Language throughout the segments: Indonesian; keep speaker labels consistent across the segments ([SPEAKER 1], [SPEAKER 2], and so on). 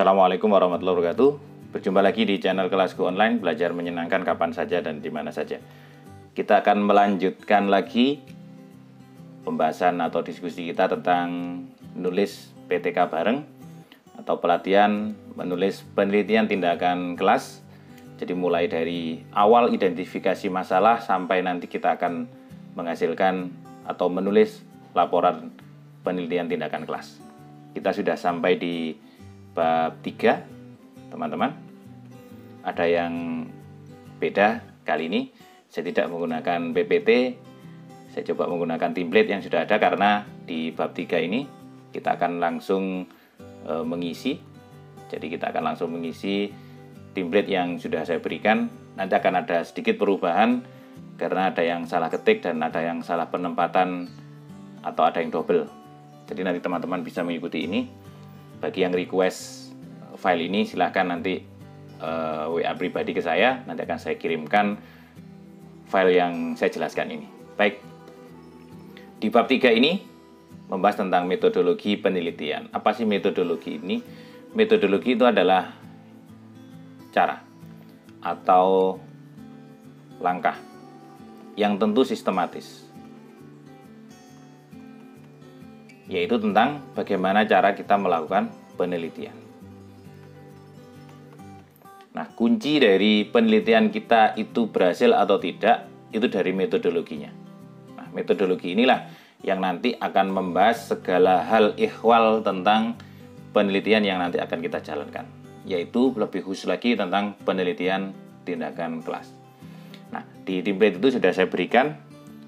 [SPEAKER 1] Assalamualaikum warahmatullahi wabarakatuh. Berjumpa lagi di channel Kelasku Online, belajar menyenangkan kapan saja dan di mana saja. Kita akan melanjutkan lagi pembahasan atau diskusi kita tentang menulis PTK bareng atau pelatihan menulis penelitian tindakan kelas. Jadi mulai dari awal identifikasi masalah sampai nanti kita akan menghasilkan atau menulis laporan penelitian tindakan kelas. Kita sudah sampai di bab 3, teman-teman. Ada yang beda kali ini. Saya tidak menggunakan PPT. Saya coba menggunakan template yang sudah ada karena di bab 3 ini kita akan langsung mengisi. Jadi kita akan langsung mengisi template yang sudah saya berikan. Nanti akan ada sedikit perubahan karena ada yang salah ketik dan ada yang salah penempatan atau ada yang double. Jadi nanti teman-teman bisa mengikuti ini. Bagi yang request file ini silahkan nanti WA pribadi ke saya, nanti akan saya kirimkan file yang saya jelaskan ini. Baik, di bab 3 ini membahas tentang metodologi penelitian. Apa sih metodologi ini? Metodologi itu adalah cara atau langkah yang tentu sistematis, yaitu tentang bagaimana cara kita melakukan penelitian. Nah, kunci dari penelitian kita itu berhasil atau tidak, itu dari metodologinya. Nah, metodologi inilah yang nanti akan membahas segala hal ihwal tentang penelitian yang nanti akan kita jalankan, yaitu lebih khusus lagi tentang penelitian tindakan kelas. Nah, di template itu sudah saya berikan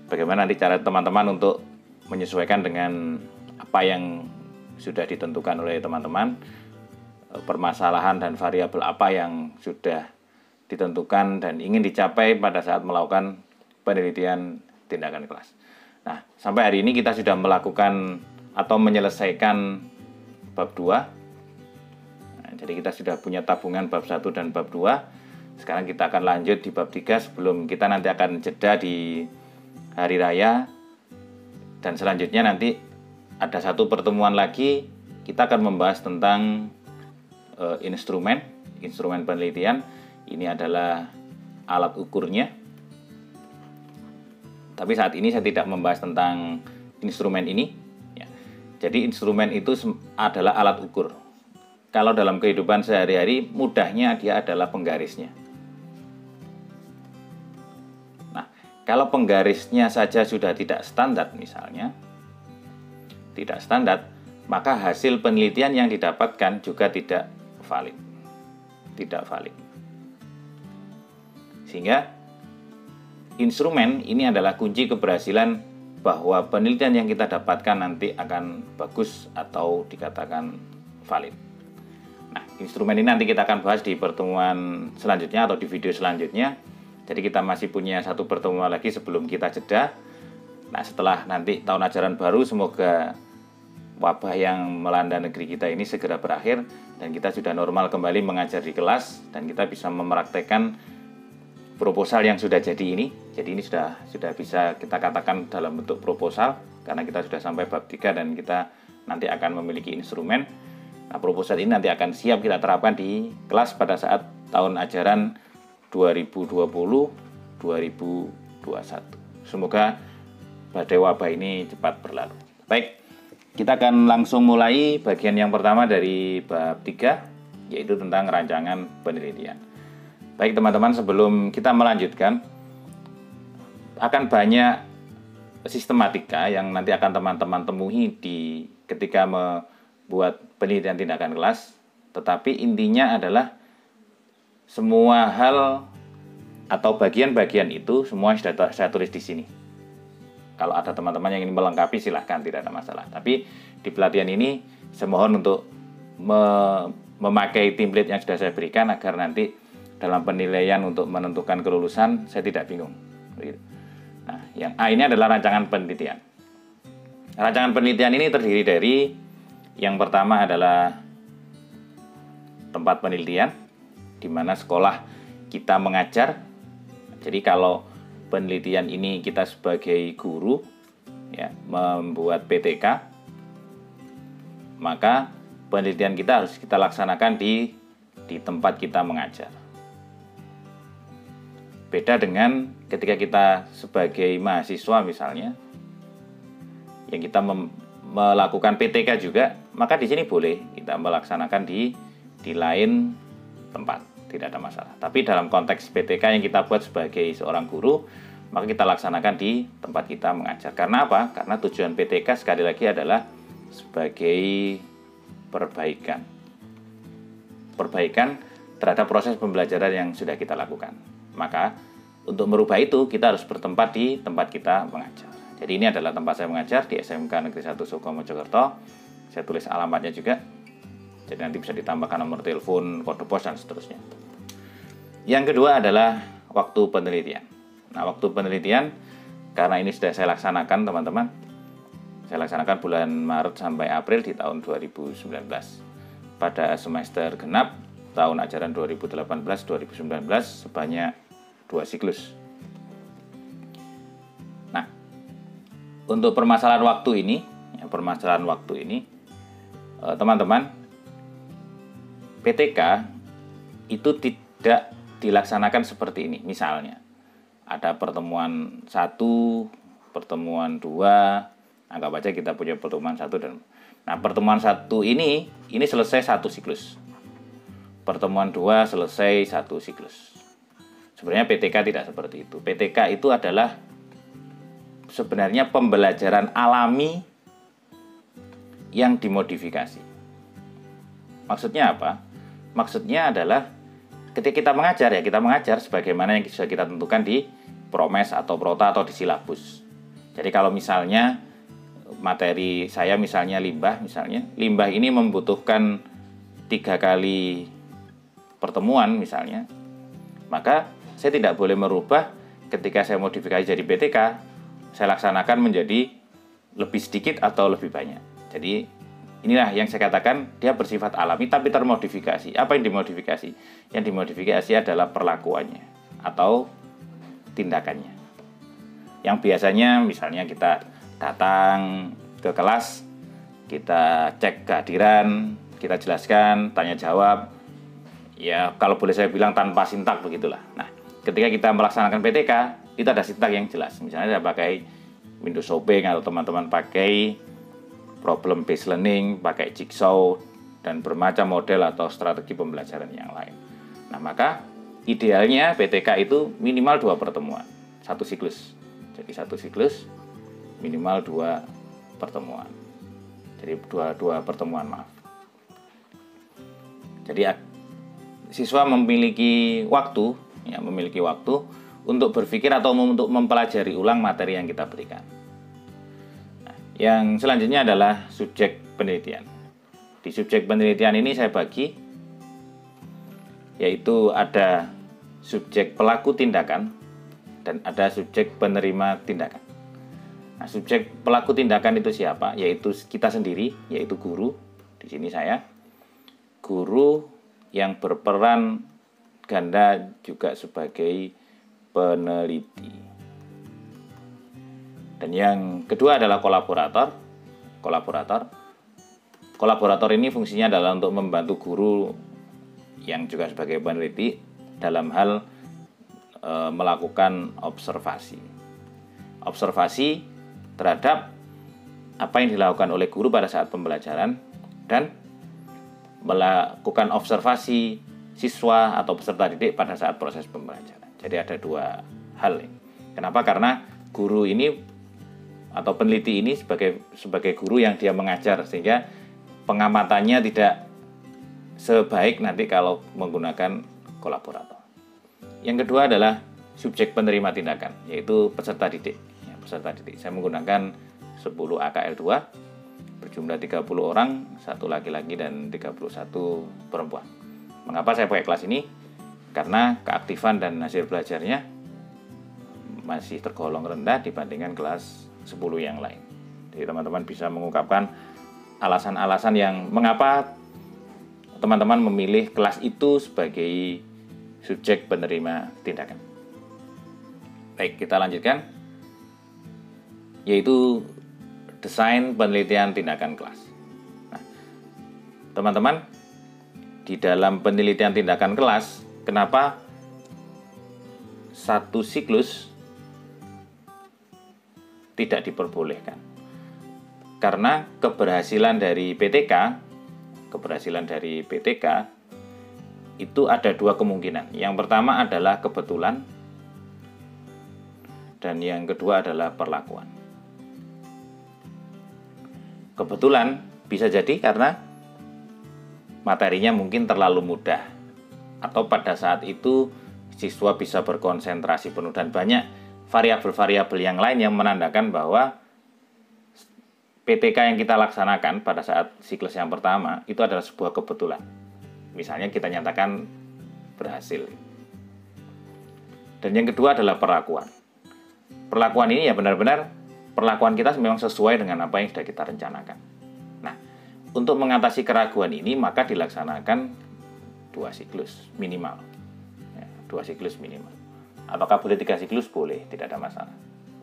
[SPEAKER 1] bagaimana nanti cara teman-teman untuk menyesuaikan dengan apa yang sudah ditentukan oleh teman-teman, permasalahan dan variabel apa yang sudah ditentukan dan ingin dicapai pada saat melakukan penelitian tindakan kelas. Nah, sampai hari ini kita sudah melakukan atau menyelesaikan bab 2. Nah, jadi kita sudah punya tabungan bab 1 dan bab 2. Sekarang kita akan lanjut di bab 3 sebelum kita nanti akan jeda di hari raya. Dan selanjutnya nanti ada satu pertemuan lagi, kita akan membahas tentang instrumen penelitian. Ini adalah alat ukurnya. Tapi saat ini saya tidak membahas tentang instrumen ini. Ya. Jadi instrumen itu adalah alat ukur. Kalau dalam kehidupan sehari-hari, mudahnya dia adalah penggarisnya. Nah, kalau penggarisnya saja sudah tidak standar misalnya, tidak standar, maka hasil penelitian yang didapatkan juga tidak valid. Tidak valid. Sehingga instrumen ini adalah kunci keberhasilan bahwa penelitian yang kita dapatkan nanti akan bagus atau dikatakan valid. Nah, instrumen ini nanti kita akan bahas di pertemuan selanjutnya atau di video selanjutnya. Jadi kita masih punya satu pertemuan lagi sebelum kita jeda. Nah, setelah nanti tahun ajaran baru, semoga wabah yang melanda negeri kita ini segera berakhir dan kita sudah normal kembali mengajar di kelas dan kita bisa mempraktekkan proposal yang sudah jadi ini. Jadi ini sudah bisa kita katakan dalam bentuk proposal karena kita sudah sampai bab 3 dan kita nanti akan memiliki instrumen. Nah, proposal ini nanti akan siap kita terapkan di kelas pada saat tahun ajaran 2020-2021. Semoga badai wabah ini cepat berlalu. Baik, kita akan langsung mulai bagian yang pertama dari bab 3, yaitu tentang rancangan penelitian. Baik teman-teman, sebelum kita melanjutkan, akan banyak sistematika yang nanti akan teman-teman temui ketika membuat penelitian tindakan kelas. Tetapi intinya adalah semua hal atau bagian-bagian itu semua sudah saya tulis di sini. Kalau ada teman-teman yang ingin melengkapi silahkan, tidak ada masalah. Tapi di pelatihan ini saya mohon untuk memakai template yang sudah saya berikan agar nanti dalam penilaian untuk menentukan kelulusan saya tidak bingung. Nah, yang A ini adalah rancangan penelitian. Rancangan penelitian ini terdiri dari yang pertama adalah tempat penelitian, di mana sekolah kita mengajar. Jadi kalau penelitian ini kita sebagai guru ya membuat PTK, maka penelitian kita harus kita laksanakan di tempat kita mengajar. Beda dengan ketika kita sebagai mahasiswa misalnya, yang kita melakukan PTK juga, maka di sini boleh kita melaksanakan di lain tempat, tidak ada masalah. Tapi dalam konteks PTK yang kita buat sebagai seorang guru, maka kita laksanakan di tempat kita mengajar. Karena apa? Karena tujuan PTK sekali lagi adalah sebagai perbaikan terhadap proses pembelajaran yang sudah kita lakukan. Maka untuk merubah itu kita harus bertempat di tempat kita mengajar. Jadi ini adalah tempat saya mengajar di SMK Negeri 1 Suko Mojokerto. Saya tulis alamatnya juga. Jadi nanti bisa ditambahkan nomor telepon, kode pos, dan seterusnya. Yang kedua adalah waktu penelitian. Nah, waktu penelitian, karena ini sudah saya laksanakan teman-teman. Saya laksanakan bulan Maret sampai April di tahun 2019. Pada semester genap, tahun ajaran 2018-2019 sebanyak 2 siklus. Nah, untuk permasalahan waktu ini, teman-teman, PTK itu tidak dilaksanakan seperti ini. Misalnya, ada pertemuan 1, pertemuan 2, anggap aja kita punya pertemuan 1 dan pertemuan 1 ini selesai 1 siklus. Pertemuan 2 selesai 1 siklus. Sebenarnya PTK tidak seperti itu. PTK itu adalah sebenarnya pembelajaran alami yang dimodifikasi. Maksudnya apa? Maksudnya adalah ketika kita mengajar sebagaimana yang sudah kita tentukan di promes atau prota atau di silabus. Jadi kalau misalnya materi saya misalnya limbah ini membutuhkan 3 kali pertemuan misalnya, maka saya tidak boleh merubah ketika saya modifikasi jadi PTK, saya laksanakan menjadi lebih sedikit atau lebih banyak. Jadi inilah yang saya katakan dia bersifat alami tapi termodifikasi. Apa yang dimodifikasi? Yang dimodifikasi adalah perlakuannya atau tindakannya. Yang biasanya misalnya kita datang ke kelas, kita cek kehadiran, kita jelaskan, tanya jawab. Ya kalau boleh saya bilang tanpa sintak begitulah. Nah, ketika kita melaksanakan PTK, itu ada sintak yang jelas. Misalnya saya pakai Windows Shopping atau teman-teman pakai problem based learning, pakai jigsaw, dan bermacam model atau strategi pembelajaran yang lain. Nah, maka idealnya PTK itu minimal 2 pertemuan, 1 siklus. Jadi 1 siklus minimal 2 pertemuan. Jadi 2 pertemuan, maaf. Jadi siswa memiliki waktu untuk berpikir atau untuk mempelajari ulang materi yang kita berikan. Yang selanjutnya adalah subjek penelitian. Di subjek penelitian ini saya bagi, yaitu ada subjek pelaku tindakan dan ada subjek penerima tindakan. Nah, subjek pelaku tindakan itu siapa? Yaitu kita sendiri, yaitu guru. Di sini saya, guru yang berperan ganda juga sebagai peneliti. Dan yang kedua adalah kolaborator. Kolaborator ini fungsinya adalah untuk membantu guru yang juga sebagai peneliti dalam hal melakukan observasi terhadap apa yang dilakukan oleh guru pada saat pembelajaran dan melakukan observasi siswa atau peserta didik pada saat proses pembelajaran. Jadi ada 2 hal ini. Kenapa? Karena guru ini atau peneliti ini sebagai guru yang dia mengajar, sehingga pengamatannya tidak sebaik nanti kalau menggunakan kolaborator. Yang kedua adalah subjek penerima tindakan, yaitu peserta didik. Saya menggunakan 10 AKL 2 berjumlah 30 orang, 1 laki-laki dan 31 perempuan. Mengapa saya pakai kelas ini? Karena keaktifan dan hasil belajarnya masih tergolong rendah dibandingkan kelas 10 yang lain. Jadi teman-teman bisa mengungkapkan alasan-alasan yang mengapa teman-teman memilih kelas itu sebagai subjek penerima tindakan. Baik, kita lanjutkan, yaitu desain penelitian tindakan kelas. Nah, teman-teman, di dalam penelitian tindakan kelas, kenapa satu siklus tidak diperbolehkan? Karena keberhasilan dari PTK itu ada dua kemungkinan. Yang pertama adalah kebetulan, dan yang kedua adalah perlakuan. Kebetulan bisa jadi karena materinya mungkin terlalu mudah, atau pada saat itu siswa bisa berkonsentrasi penuh, dan banyak variabel-variabel yang lain yang menandakan bahwa PTK yang kita laksanakan pada saat siklus yang pertama itu adalah sebuah kebetulan. Misalnya kita nyatakan berhasil. Dan yang kedua adalah perlakuan. Perlakuan ini ya benar-benar perlakuan kita memang sesuai dengan apa yang sudah kita rencanakan. Nah, untuk mengatasi keraguan ini maka dilaksanakan 2 siklus minimal. Ya, 2 siklus minimal. Apakah boleh 3 siklus? Boleh, tidak ada masalah.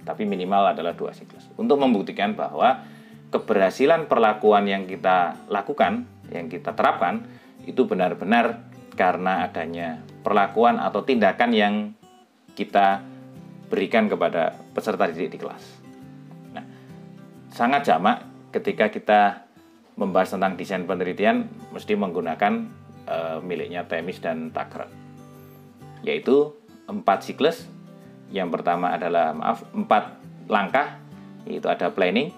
[SPEAKER 1] Tapi minimal adalah 2 siklus. Untuk membuktikan bahwa keberhasilan perlakuan yang kita lakukan, yang kita terapkan, itu benar-benar karena adanya perlakuan atau tindakan yang kita berikan kepada peserta didik di kelas. Nah, sangat jamak ketika kita membahas tentang desain penelitian, mesti menggunakan miliknya Themis dan Taggart, yaitu 4 siklus. Yang pertama adalah 4 langkah, yaitu ada planning,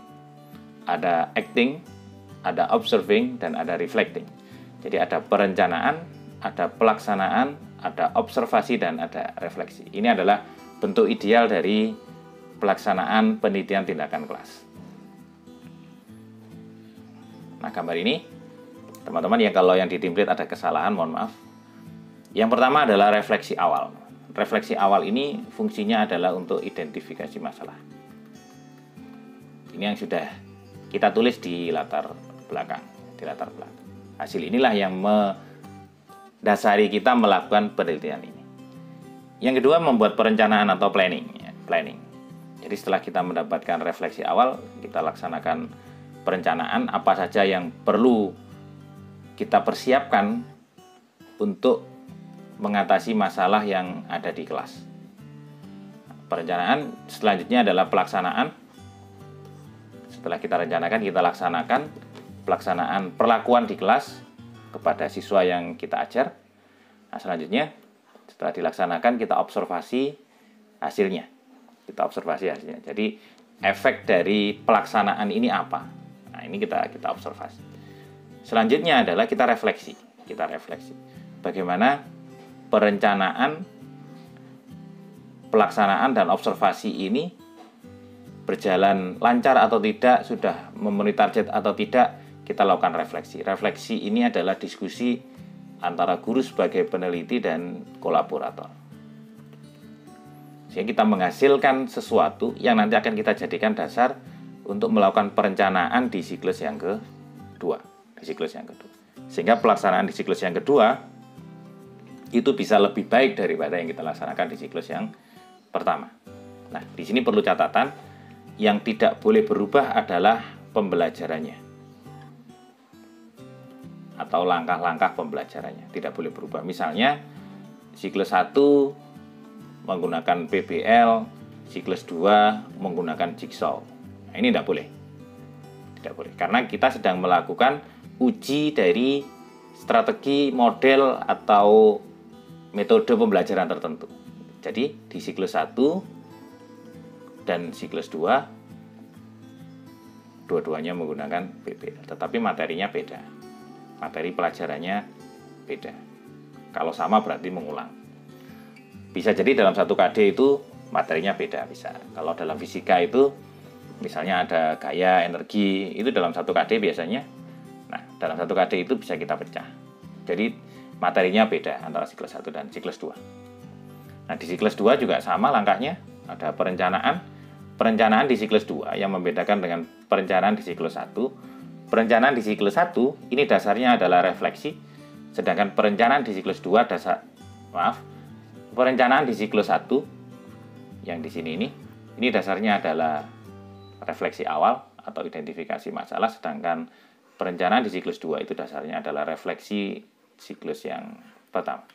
[SPEAKER 1] ada acting, ada observing, dan ada reflecting. Jadi ada perencanaan, ada pelaksanaan, ada observasi, dan ada refleksi. Ini adalah bentuk ideal dari pelaksanaan penelitian tindakan kelas. Nah, gambar ini, teman-teman, ya kalau yang di template ada kesalahan, mohon maaf. Yang pertama adalah refleksi awal. Refleksi awal ini fungsinya adalah untuk identifikasi masalah. Ini yang sudah kita tulis di latar belakang. Hasil inilah yang mendasari kita melakukan penelitian ini. Yang kedua, membuat perencanaan atau planning. Jadi setelah kita mendapatkan refleksi awal, kita laksanakan perencanaan apa saja yang perlu kita persiapkan untuk mengatasi masalah yang ada di kelas. Perencanaan selanjutnya adalah pelaksanaan. Setelah kita rencanakan, kita laksanakan pelaksanaan perlakuan di kelas kepada siswa yang kita ajar. Nah, selanjutnya setelah dilaksanakan, kita observasi hasilnya. Jadi efek dari pelaksanaan ini apa? Nah, ini kita observasi. Selanjutnya adalah kita refleksi. Bagaimana perencanaan, pelaksanaan, dan observasi ini berjalan lancar atau tidak, sudah memenuhi target atau tidak, kita lakukan refleksi. Refleksi ini adalah diskusi antara guru sebagai peneliti dan kolaborator. Sehingga kita menghasilkan sesuatu yang nanti akan kita jadikan dasar untuk melakukan perencanaan di siklus yang kedua. Sehingga pelaksanaan di siklus yang kedua itu bisa lebih baik daripada yang kita laksanakan di siklus yang pertama. Nah, di sini perlu catatan, yang tidak boleh berubah adalah pembelajarannya atau langkah-langkah pembelajarannya, tidak boleh berubah. Misalnya siklus 1 menggunakan PBL, siklus 2 menggunakan jigsaw. Nah, ini tidak boleh. Karena kita sedang melakukan uji dari strategi, model, atau metode pembelajaran tertentu. Jadi di siklus 1 dan siklus 2 dua-duanya menggunakan PBL, tetapi materinya beda. Materi pelajarannya beda. Kalau sama berarti mengulang. Bisa jadi dalam 1 KD itu materinya beda, bisa. Kalau dalam fisika itu misalnya ada gaya, energi, itu dalam 1 KD biasanya. Nah, dalam 1 KD itu bisa kita pecah. Jadi materinya beda antara siklus 1 dan siklus 2. Nah, di siklus 2 juga sama langkahnya. Ada perencanaan di siklus 2 yang membedakan dengan perencanaan di siklus 1. Perencanaan di siklus 1 ini dasarnya adalah refleksi, sedangkan perencanaan di siklus 2 perencanaan di siklus 1 yang di sini ini dasarnya adalah refleksi awal atau identifikasi masalah, sedangkan perencanaan di siklus 2 itu dasarnya adalah refleksi siklus yang pertama.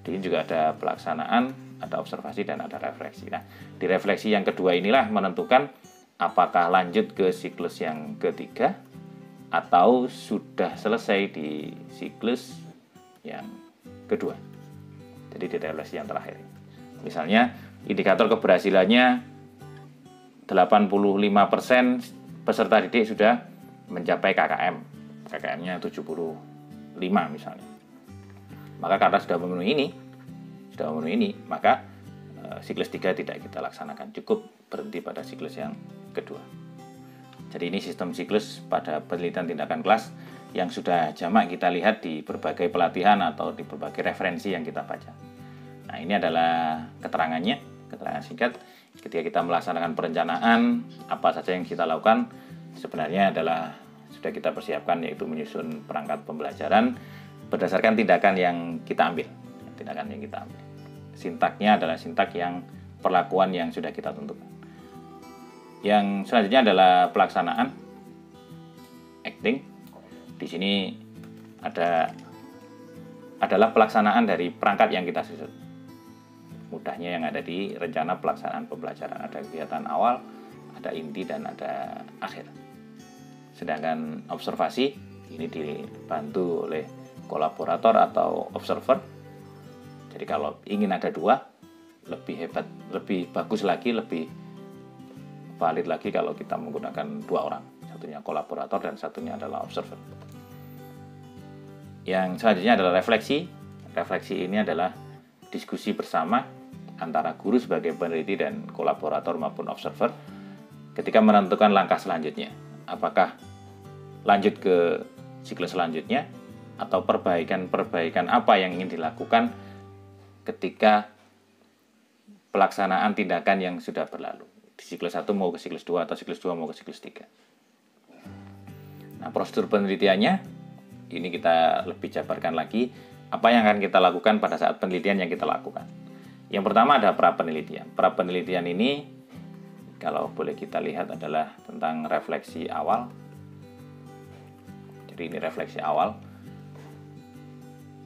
[SPEAKER 1] Di sini juga ada pelaksanaan, ada observasi, dan ada refleksi. Nah, di refleksi yang kedua inilah menentukan apakah lanjut ke siklus yang ketiga atau sudah selesai di siklus yang kedua. Jadi di refleksi yang terakhir. Misalnya indikator keberhasilannya 85% peserta didik sudah mencapai KKM. KKM-nya 75 misalnya. Maka karena sudah memenuhi ini, maka siklus 3 tidak kita laksanakan. Cukup berhenti pada siklus yang kedua. Jadi ini sistem siklus pada penelitian tindakan kelas yang sudah jamak kita lihat di berbagai pelatihan atau di berbagai referensi yang kita baca. Nah, ini adalah keterangannya, keterangan singkat. Ketika kita melaksanakan perencanaan, apa saja yang kita lakukan sebenarnya adalah sudah kita persiapkan, yaitu menyusun perangkat pembelajaran berdasarkan tindakan yang kita ambil. Sintaknya adalah sintak yang perlakuan yang sudah kita tentukan. Yang selanjutnya adalah pelaksanaan, acting. Di sini adalah pelaksanaan dari perangkat yang kita susun. Mudahnya yang ada di rencana pelaksanaan pembelajaran. Ada kegiatan awal, ada inti, dan ada akhir. Sedangkan observasi ini dibantu oleh kolaborator atau observer. Jadi kalau ingin ada dua, lebih hebat, lebih bagus lagi, lebih valid lagi kalau kita menggunakan dua orang. Satunya kolaborator dan satunya adalah observer. Yang selanjutnya adalah refleksi. Refleksi ini adalah diskusi bersama antara guru sebagai peneliti dan kolaborator maupun observer ketika menentukan langkah selanjutnya. Apakah lanjut ke siklus selanjutnya atau perbaikan apa yang ingin dilakukan ketika pelaksanaan tindakan yang sudah berlalu. Di siklus 1 mau ke siklus 2 atau siklus 2 mau ke siklus 3. Nah, prosedur penelitiannya ini kita lebih jabarkan lagi apa yang akan kita lakukan pada saat penelitian yang kita lakukan. Yang pertama ada pra-penelitian. Pra-penelitian ini kalau boleh kita lihat adalah tentang refleksi awal. Jadi ini refleksi awal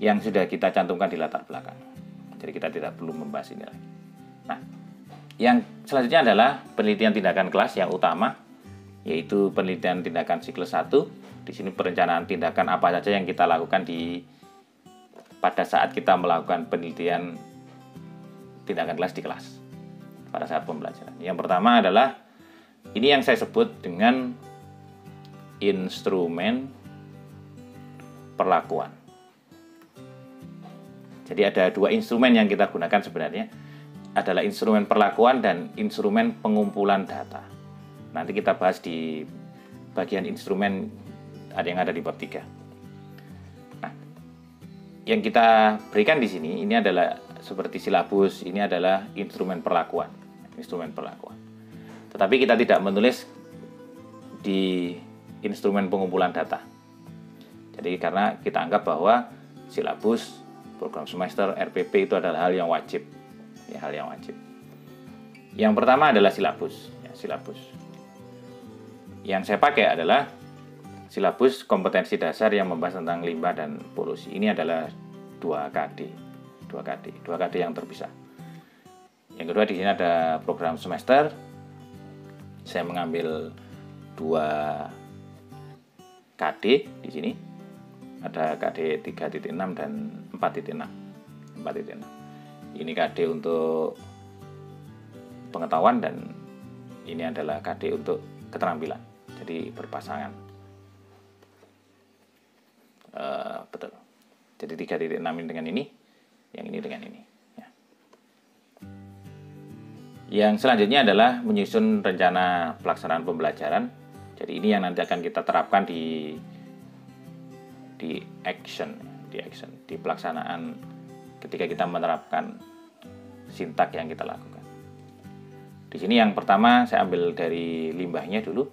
[SPEAKER 1] yang sudah kita cantumkan di latar belakang. Jadi kita tidak perlu membahas ini lagi. Nah, yang selanjutnya adalah penelitian tindakan kelas yang utama, yaitu penelitian tindakan siklus 1. Di sini perencanaan tindakan apa saja yang kita lakukan pada saat kita melakukan penelitian tindakan kelas di kelas pada saat pembelajaran. Yang pertama adalah ini yang saya sebut dengan instrumen perlakuan. Jadi ada dua instrumen yang kita gunakan sebenarnya, adalah instrumen perlakuan dan instrumen pengumpulan data. Nanti kita bahas di bagian instrumen yang ada di bab 3. Nah, yang kita berikan di sini ini adalah seperti silabus, ini adalah instrumen perlakuan. Tetapi kita tidak menulis di instrumen pengumpulan data. Jadi karena kita anggap bahwa silabus, program semester, RPP itu adalah hal yang wajib. Yang pertama adalah silabus. Yang saya pakai adalah silabus kompetensi dasar yang membahas tentang limbah dan polusi. Ini adalah 2 KD yang terpisah. Yang kedua di sini ada program semester. Saya mengambil 2 KD di sini. Ada KD 3.6 dan 4.6. Ini KD untuk pengetahuan dan ini adalah KD untuk keterampilan. Jadi berpasangan. Betul. Jadi 3.6 ini dengan ini, yang ini dengan ini. Ya. Yang selanjutnya adalah menyusun rencana pelaksanaan pembelajaran. Jadi ini yang nanti akan kita terapkan di action, di pelaksanaan ketika kita menerapkan sintak yang kita lakukan. Di sini yang pertama saya ambil dari limbahnya dulu,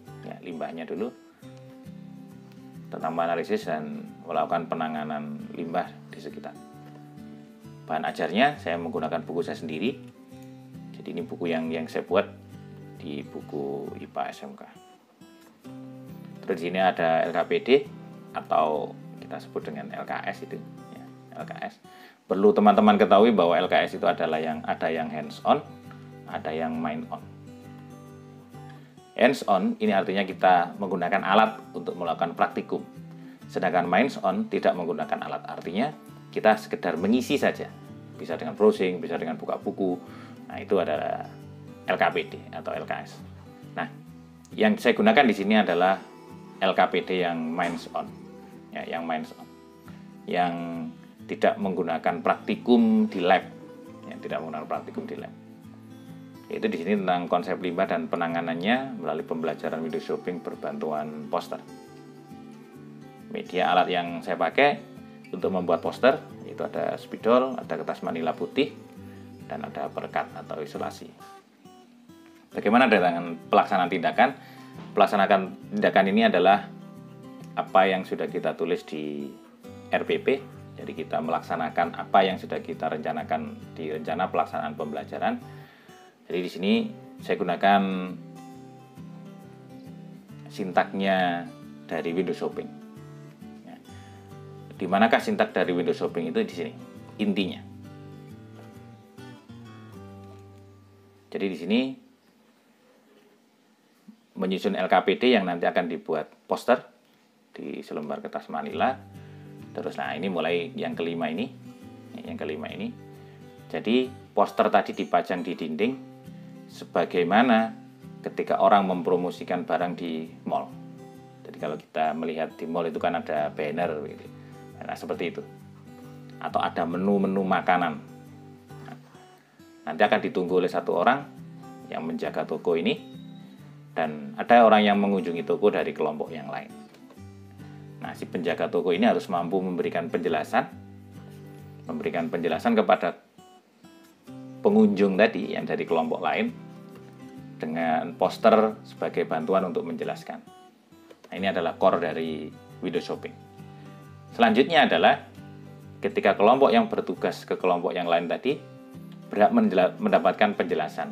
[SPEAKER 1] tentang analisis dan melakukan penanganan limbah di sekitar. Bahan ajarnya saya menggunakan buku saya sendiri. Jadi ini buku yang saya buat di buku IPA SMK. Terus di sini ada LKPD. atau kita sebut dengan LKS itu ya, LKS. Perlu teman-teman ketahui bahwa LKS itu adalah ada yang hands on, ada yang main on. Hands on ini artinya kita menggunakan alat untuk melakukan praktikum. Sedangkan main on tidak menggunakan alat, artinya kita sekedar mengisi saja. Bisa dengan browsing, bisa dengan buka buku. Nah, itu adalah LKPD atau LKS. Nah, yang saya gunakan di sini adalah LKPD yang main on. Ya, yang main on. Yang tidak menggunakan praktikum di lab. Ya, tidak menggunakan praktikum di lab. Itu di sini tentang konsep limbah dan penanganannya melalui pembelajaran window shopping berbantuan poster. Media alat yang saya pakai untuk membuat poster itu ada spidol, ada kertas manila putih, dan ada perekat atau isolasi. Bagaimana dengan pelaksanaan tindakan? Pelaksanaan tindakan ini adalah apa yang sudah kita tulis di RPP. Jadi kita melaksanakan apa yang sudah kita rencanakan di rencana pelaksanaan pembelajaran. Jadi di sini saya gunakan sintaknya dari window shopping. Ya. Di manakah sintak dari window shopping itu di sini intinya. Jadi di sini menyusun LKPD yang nanti akan dibuat poster di selembar kertas manila. Terus nah ini mulai yang kelima ini. Jadi poster tadi dipajang di dinding sebagaimana ketika orang mempromosikan barang di mall. Jadi kalau kita melihat di mall itu kan ada banner gitu. Nah, seperti itu. Atau ada menu-menu makanan. Nah, nanti akan ditunggu oleh satu orang yang menjaga toko ini dan ada orang yang mengunjungi toko dari kelompok yang lain. Nah, si penjaga toko ini harus mampu memberikan penjelasan kepada pengunjung tadi yang dari kelompok lain dengan poster sebagai bantuan untuk menjelaskan. Nah, ini adalah core dari window shopping. Selanjutnya adalah ketika kelompok yang bertugas ke kelompok yang lain tadi berhak mendapatkan penjelasan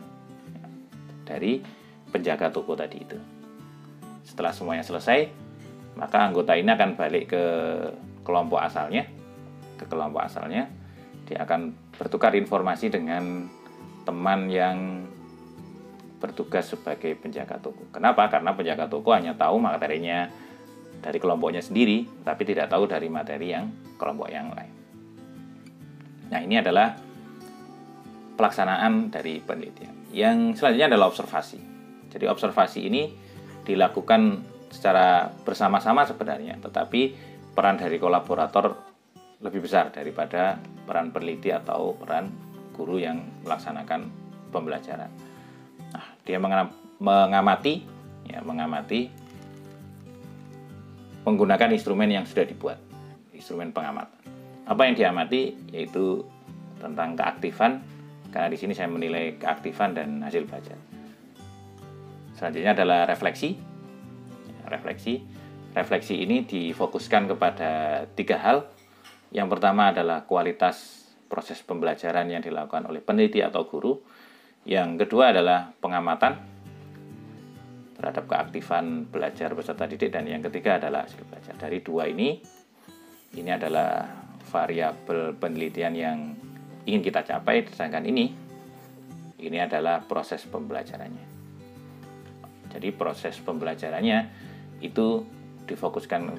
[SPEAKER 1] dari penjaga toko tadi itu. Setelah semuanya selesai, maka anggota ini akan balik ke kelompok asalnya. Dia akan bertukar informasi dengan teman yang bertugas sebagai penjaga toko. Kenapa? Karena penjaga toko hanya tahu materinya dari kelompoknya sendiri, tapi tidak tahu dari materi yang kelompok yang lain. Nah, ini adalah pelaksanaan dari penelitian. Yang selanjutnya adalah observasi. Jadi observasi ini dilakukan secara bersama-sama sebenarnya, tetapi peran dari kolaborator lebih besar daripada peran peneliti atau peran guru yang melaksanakan pembelajaran. Nah, dia mengamati menggunakan instrumen yang sudah dibuat, instrumen pengamatan. Apa yang diamati yaitu tentang keaktifan, karena di sini saya menilai keaktifan dan hasil belajar. Selanjutnya adalah refleksi. Refleksi ini difokuskan kepada 3 hal. Yang pertama adalah kualitas proses pembelajaran yang dilakukan oleh peneliti atau guru. Yang kedua adalah pengamatan terhadap keaktifan belajar peserta didik, dan yang ketiga adalah hasil belajar. Dari 2 ini adalah variabel penelitian yang ingin kita capai, sedangkan ini adalah proses pembelajarannya. Jadi proses pembelajarannya itu difokuskan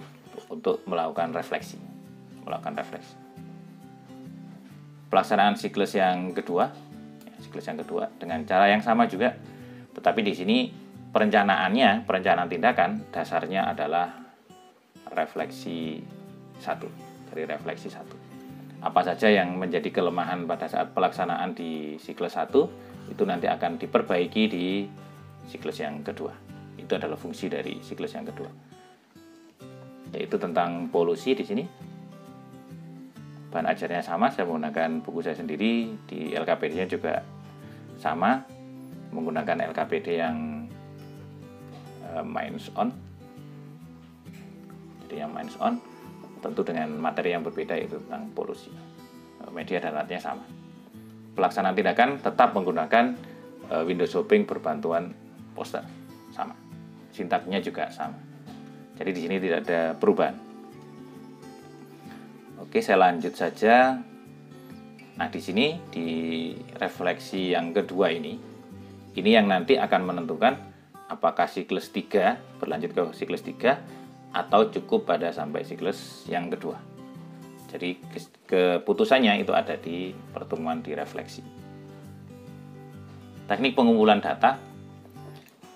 [SPEAKER 1] untuk melakukan refleksi. Pelaksanaan siklus yang kedua dengan cara yang sama juga, tetapi di sini perencanaan tindakan dasarnya adalah refleksi 1. Dari refleksi 1. Apa saja yang menjadi kelemahan pada saat pelaksanaan di siklus 1 itu nanti akan diperbaiki di siklus yang kedua. Itu adalah fungsi dari siklus yang kedua. Yaitu tentang polusi di sini. Bahan ajarnya sama, saya menggunakan buku saya sendiri, di LKPD-nya juga sama, menggunakan LKPD yang minus on. Jadi yang minus on tentu dengan materi yang berbeda, yaitu tentang polusi. Media dan alatnya sama. Pelaksanaan tindakan tetap menggunakan window shopping berbantuan poster, sama. Sintaknya juga sama. Jadi di sini tidak ada perubahan. Oke, saya lanjut saja. Nah, di sini di refleksi yang kedua ini yang nanti akan menentukan apakah siklus 3 berlanjut ke siklus 3 atau cukup pada sampai siklus yang kedua. Jadi keputusannya itu ada di pertemuan di refleksi. Teknik pengumpulan data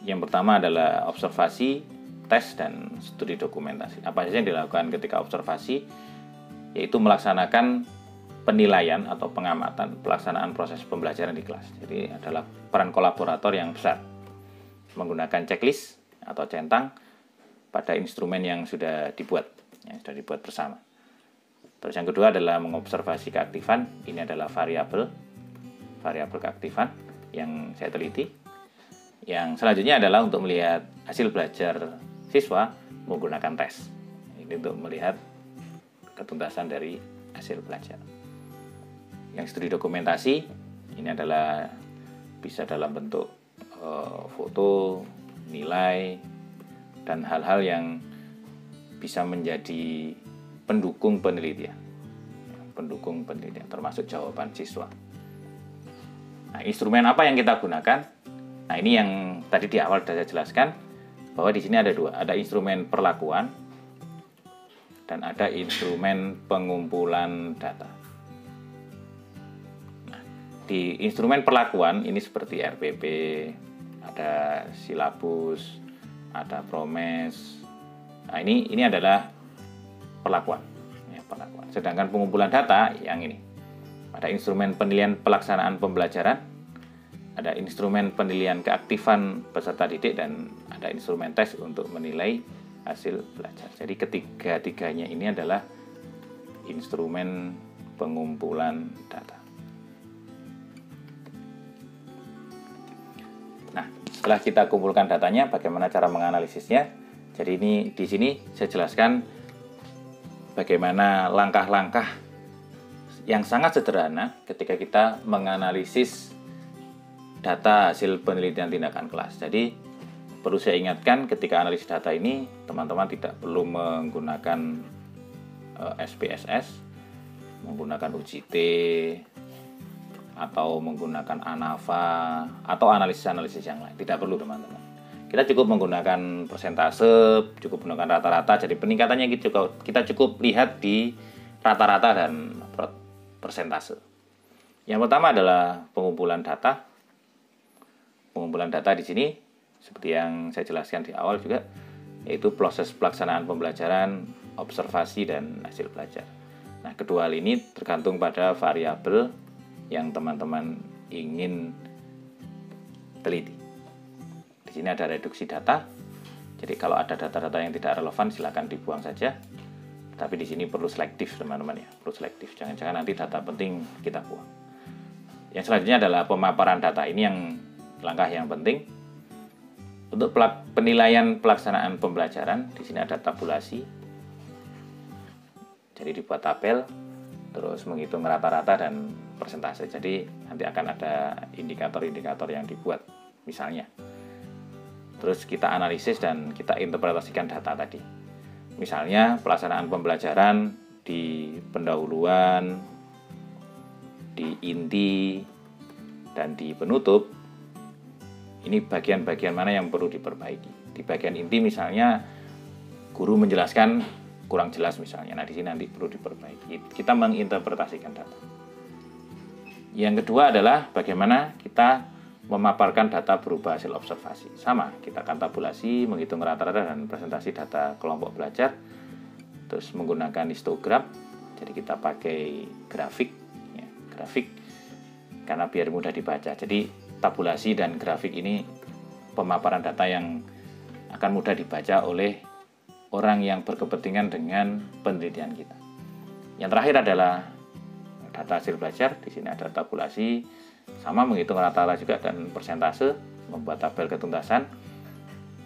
[SPEAKER 1] yang pertama adalah observasi, tes, dan studi dokumentasi. Apa saja yang dilakukan ketika observasi? Yaitu melaksanakan penilaian atau pengamatan pelaksanaan proses pembelajaran di kelas. Jadi adalah peran kolaborator yang besar. Menggunakan checklist atau centang pada instrumen yang sudah dibuat bersama. Terus yang kedua adalah mengobservasi keaktifan. Ini adalah variabel keaktifan yang saya teliti. Yang selanjutnya adalah untuk melihat hasil belajar siswa menggunakan tes. Ini untuk melihat ketuntasan dari hasil belajar. Yang studi dokumentasi ini adalah bisa dalam bentuk foto, nilai, dan hal-hal yang bisa menjadi pendukung penelitian, termasuk jawaban siswa. Nah, instrumen apa yang kita gunakan? Nah, ini yang tadi di awal sudah saya jelaskan bahwa di sini ada dua, ada instrumen perlakuan dan ada instrumen pengumpulan data. Nah, di instrumen perlakuan ini seperti RPP, ada silabus, ada promes. Nah, ini adalah perlakuan. Sedangkan pengumpulan data yang ini. Ada instrumen penilaian pelaksanaan pembelajaran, ada instrumen penilaian keaktifan peserta didik, dan ada instrumen tes untuk menilai hasil belajar. Jadi ketiga-tiganya ini adalah instrumen pengumpulan data. Nah, setelah kita kumpulkan datanya, bagaimana cara menganalisisnya? Jadi di sini saya jelaskan bagaimana langkah-langkah yang sangat sederhana ketika kita menganalisis data hasil penelitian tindakan kelas. Jadi perlu saya ingatkan ketika analisis data ini, teman-teman tidak perlu menggunakan SPSS, menggunakan UJT, atau menggunakan ANAVA, atau analisis-analisis yang lain. Tidak perlu, teman-teman. Kita cukup menggunakan persentase, cukup menggunakan rata-rata. Jadi peningkatannya kita cukup lihat di rata-rata dan persentase. Yang pertama adalah pengumpulan data. Pengumpulan data di sini seperti yang saya jelaskan di awal juga, yaitu proses pelaksanaan pembelajaran, observasi, dan hasil belajar. Nah, kedua hal ini tergantung pada variabel yang teman-teman ingin teliti. Di sini ada reduksi data. Jadi kalau ada data-data yang tidak relevan silakan dibuang saja. Tapi di sini perlu selektif, teman-teman ya, perlu selektif. Jangan-jangan nanti data penting kita buang. Yang selanjutnya adalah pemaparan data. Ini yang langkah yang penting. Untuk penilaian pelaksanaan pembelajaran, di sini ada tabulasi. Jadi dibuat tabel, terus menghitung rata-rata dan persentase. Jadi nanti akan ada indikator-indikator yang dibuat, misalnya. Terus kita analisis dan kita interpretasikan data tadi. Misalnya pelaksanaan pembelajaran di pendahuluan, di inti, dan di penutup. Ini bagian-bagian mana yang perlu diperbaiki. Di bagian inti misalnya guru menjelaskan kurang jelas misalnya. Nah, di sini nanti perlu diperbaiki. Kita menginterpretasikan data. Yang kedua adalah bagaimana kita memaparkan data berupa hasil observasi. Sama, kita akan tabulasi, menghitung rata-rata dan presentasi data kelompok belajar. Terus menggunakan histogram. Jadi kita pakai grafik, ya, grafik karena biar mudah dibaca. Jadi tabulasi dan grafik ini pemaparan data yang akan mudah dibaca oleh orang yang berkepentingan dengan penelitian kita. Yang terakhir adalah data hasil belajar. Di sini ada tabulasi, sama menghitung rata-rata juga dan persentase, membuat tabel ketuntasan,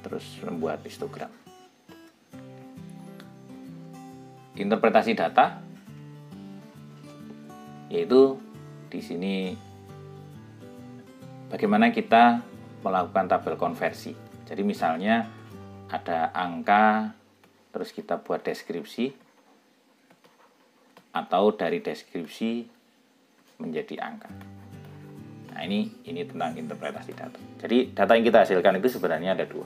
[SPEAKER 1] terus membuat histogram. Interpretasi data, yaitu di sini bagaimana kita melakukan tabel konversi. Jadi misalnya ada angka, terus kita buat deskripsi. atau dari deskripsi menjadi angka. Nah, ini tentang interpretasi data. Jadi data yang kita hasilkan itu sebenarnya ada dua.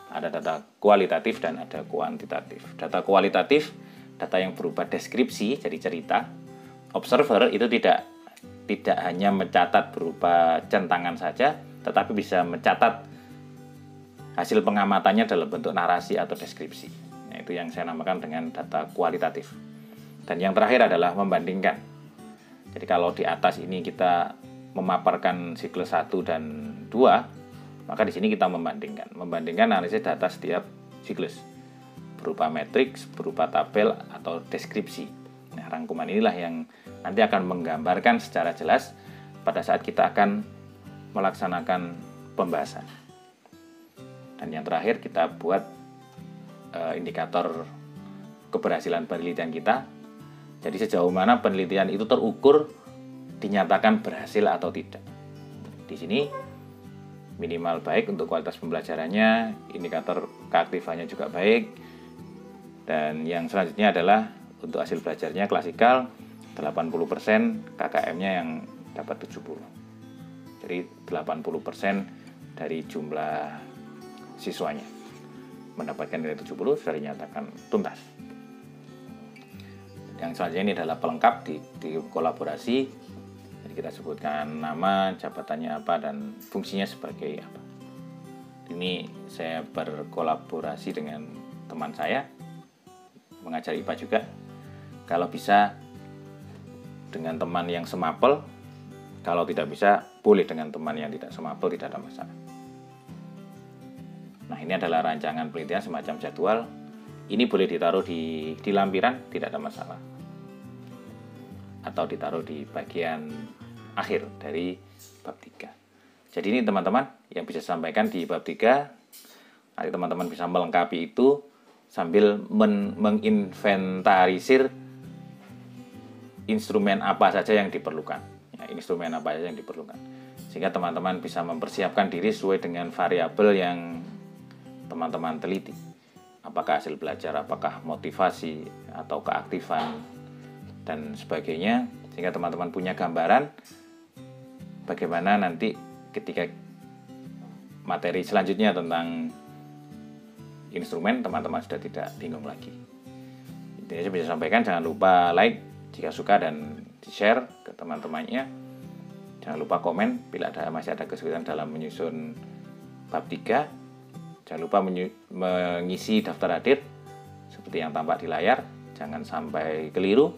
[SPEAKER 1] Ada data kualitatif dan ada kuantitatif. Data kualitatif, data yang berupa deskripsi, jadi cerita. Observer itu tidak hanya mencatat berupa centangan saja, tetapi bisa mencatat hasil pengamatannya dalam bentuk narasi atau deskripsi. Nah, itu yang saya namakan dengan data kualitatif. Dan yang terakhir adalah membandingkan. Jadi kalau di atas ini kita memaparkan siklus 1 dan 2, maka di sini kita membandingkan. Membandingkan analisis data setiap siklus berupa matriks, berupa tabel atau deskripsi. Nah, rangkuman inilah yang nanti akan menggambarkan secara jelas pada saat kita akan melaksanakan pembahasan. Dan yang terakhir kita buat indikator keberhasilan penelitian kita. Jadi sejauh mana penelitian itu terukur dinyatakan berhasil atau tidak. Di sini minimal baik untuk kualitas pembelajarannya, indikator keaktifannya juga baik. Dan yang selanjutnya adalah untuk hasil belajarnya klasikal 80%, KKM-nya yang dapat 70. Jadi 80% dari jumlah siswanya mendapatkan nilai 70 sudah dinyatakan tuntas. Yang selanjutnya ini adalah pelengkap di kolaborasi. Jadi kita sebutkan nama, jabatannya apa, dan fungsinya sebagai apa. Ini saya berkolaborasi dengan teman saya, mengajar IPA juga. Kalau bisa dengan teman yang semapel, kalau tidak bisa boleh dengan teman yang tidak semapel, tidak ada masalah. Nah, ini adalah rancangan penelitian semacam jadwal. Ini boleh ditaruh di lampiran, tidak ada masalah. Atau ditaruh di bagian akhir dari bab 3. Jadi ini teman-teman yang bisa sampaikan di bab 3. Nanti teman-teman bisa melengkapi itu sambil menginventarisir instrumen apa saja yang diperlukan. Ya, instrumen apa saja yang diperlukan. Sehingga teman-teman bisa mempersiapkan diri sesuai dengan variabel yang teman-teman teliti. Apakah hasil belajar, apakah motivasi, atau keaktifan, dan sebagainya. Sehingga teman-teman punya gambaran bagaimana nanti ketika materi selanjutnya tentang instrumen, teman-teman sudah tidak bingung lagi. Intinya saya bisa sampaikan, jangan lupa like jika suka dan di-share ke teman-temannya. Jangan lupa komen bila masih ada kesulitan dalam menyusun bab 3. Jangan lupa mengisi daftar hadir seperti yang tampak di layar. Jangan sampai keliru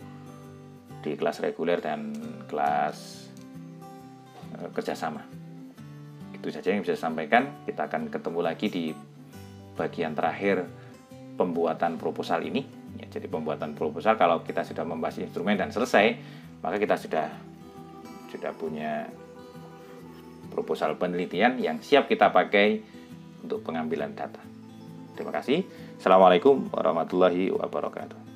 [SPEAKER 1] di kelas reguler dan kelas kerjasama. Itu saja yang bisa saya sampaikan. Kita akan ketemu lagi di bagian terakhir pembuatan proposal ini. Ya, jadi pembuatan proposal, kalau kita sudah membahas instrumen dan selesai, maka kita sudah punya proposal penelitian yang siap kita pakai untuk pengambilan data. Terima kasih. Assalamualaikum warahmatullahi wabarakatuh.